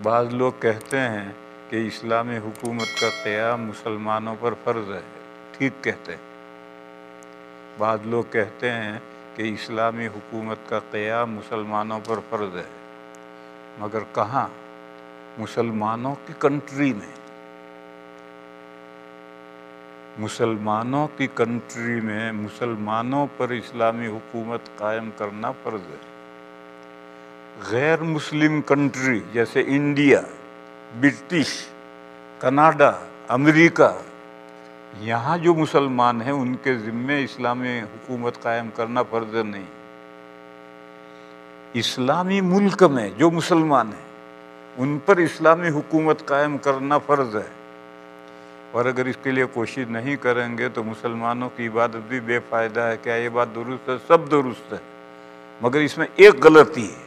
بعض لوگ کہتے ہیں کہ اسلامی حکومت کا قیام مسلمانوں پر فرض ہے، ٹھیک کہتے ہیں۔ بعض لوگ کہتے ہیں کہ اسلامی حکومت کا قیام مسلمانوں پر فرض ہے، مگر کہاں؟ مسلمانوں کی کنٹری میں، مسلمانوں کی کنٹری میں مسلمانوں پر اسلامی حکومت قائم کرنا فرض ہے۔ غیر مسلم کنٹری جیسے انڈیا، برٹش، کینیڈا، امریکہ، یہاں جو مسلمان ہیں ان کے ذمے اسلامی حکومت قائم کرنا فرض نہیں۔ اسلامی ملک میں جو مسلمان ہیں ان پر اسلامی حکومت قائم کرنا فرض ہے، اور اگر اس کے لیے کوشش نہیں کریں گے تو مسلمانوں کی عبادت بھی بے فائدہ ہے۔ کیا یہ بات درست ہے؟ سب درست ہے، مگر اس میں ایک غلطی ہے،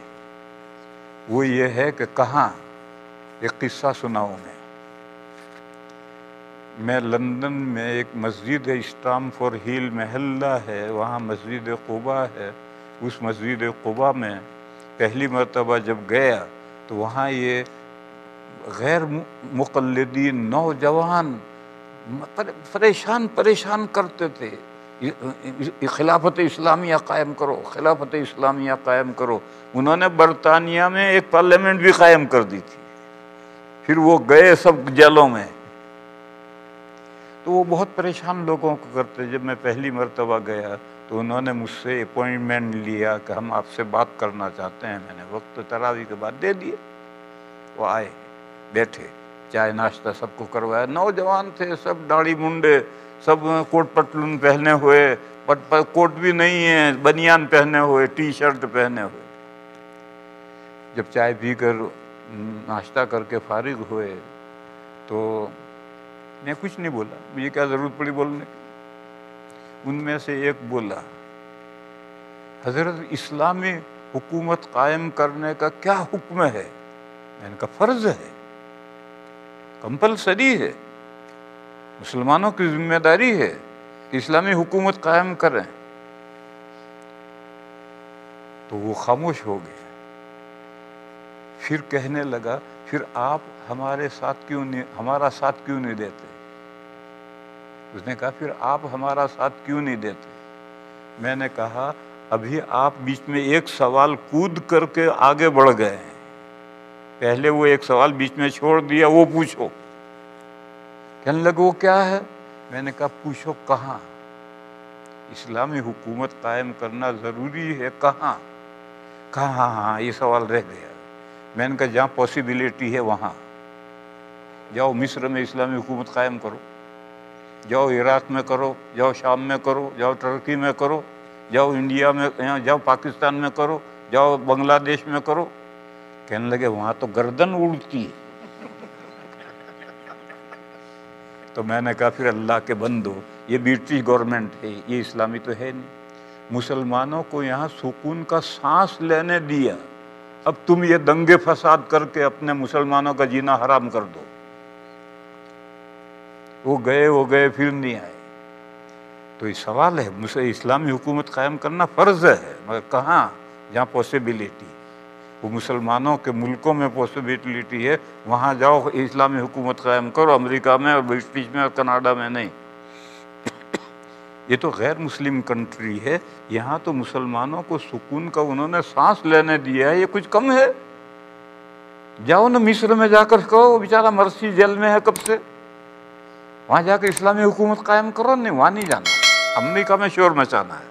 وہ یہ ہے کہ کہاں؟ ایک قصہ سناؤں میں لندن میں ایک مسجد ہے، اسٹامفورڈ ہل محلہ ہے، وہاں مسجد قباء ہے۔ اس مسجد قباء میں پہلی مرتبہ جب گیا تو وہاں یہ غیر مقلدین نوجوان پریشان کرتے تھے، خلافت اسلامیہ قائم کرو، خلافت اسلامیہ قائم کرو۔ انہوں نے برطانیہ میں ایک پارلیمنٹ بھی قائم کر دی تھی، پھر وہ گئے سب جیلوں میں، تو وہ بہت پریشان لوگوں کو کرتے۔ جب میں پہلی مرتبہ گیا تو انہوں نے مجھ سے اپوائنٹمنٹ لیا کہ ہم آپ سے بات کرنا چاہتے ہیں۔ میں نے وقت تراویح کے بعد دے دیے، وہ آئے، بیٹھے، چائے ناشتہ سب کو کروایا۔ نوجوان تھے، سب داڑھی منڈے، سب کوٹ پتلون پہنے ہوئے، کوٹ بھی نہیں ہے، بنیان پہنے ہوئے، ٹی شرٹ پہنے ہوئے۔ جب چائے پی کر ناشتہ کر کے فارغ ہوئے تو میں کچھ نہیں بولا، مجھے کیا ضرورت پڑی بولنے کی۔ ان میں سے ایک بولا، حضرت اسلامی حکومت قائم کرنے کا کیا حکم ہے؟ میں نے کہا فرض ہے، کمپلسری ہے، مسلمانوں کی ذمہ داری ہے کہ اسلامی حکومت قائم کریں۔ تو وہ خاموش ہو گیا، پھر کہنے لگا، پھر آپ ہمارا ساتھ کیوں نہیں دیتے؟ اس نے کہا پھر آپ ہمارا ساتھ کیوں نہیں دیتے؟ میں نے کہا ابھی آپ بیچ میں ایک سوال کود کر کے آگے بڑھ گئے ہیں، پہلے وہ ایک سوال بیچ میں چھوڑ دیا، وہ پوچھو۔ کہنے لگا وہ کیا ہے؟ میں نے کہا پوچھو کہاں اسلامی حکومت قائم کرنا ضروری ہے، کہاں؟ کہاں؟ ہاں یہ سوال رہ گیا۔ میں نے کہا جہاں پاسبلٹی ہے وہاں جاؤ، مصر میں اسلامی حکومت قائم کرو، جاؤ عراق میں کرو، جاؤ شام میں کرو، جاؤ ترکی میں کرو، جاؤ انڈیا میں، جاؤ پاکستان میں کرو، جاؤ بنگلہ دیش میں کرو۔ کہنے لگے وہاں تو گردن اڑتی ہے۔ تو میں نے کہا پھر اللہ کے بندو، یہ برٹش گورنمنٹ ہے، یہ اسلامی تو ہے نہیں۔ مسلمانوں کو یہاں سکون کا سانس لینے دیا، اب تم یہ دنگے فساد کر کے اپنے مسلمانوں کا جینا حرام کر دو۔ وہ گئے پھر نہیں آئے۔ تو یہ سوال ہے، اسلامی حکومت قائم کرنا فرض ہے، مگر کہاں؟ جہاں پاسبلٹی، وہ مسلمانوں کے ملکوں میں پاسبلٹی ہے، وہاں جاؤ اسلامی حکومت قائم کرو، امریکہ میں اور برٹش میں اور کینیڈا میں نہیں۔ یہ تو غیر مسلم کنٹری ہے، یہاں تو مسلمانوں کو سکون کا انہوں نے سانس لینے دیا ہے، یہ کچھ کم ہے؟ جاؤ نا مصر میں جا کر کہو، وہ بیچارہ مرسی جیل میں ہے کب سے، وہاں جا کر اسلامی حکومت قائم کرو۔ نہیں، وہاں نہیں جانا، امریکہ میں شور مچانا ہے۔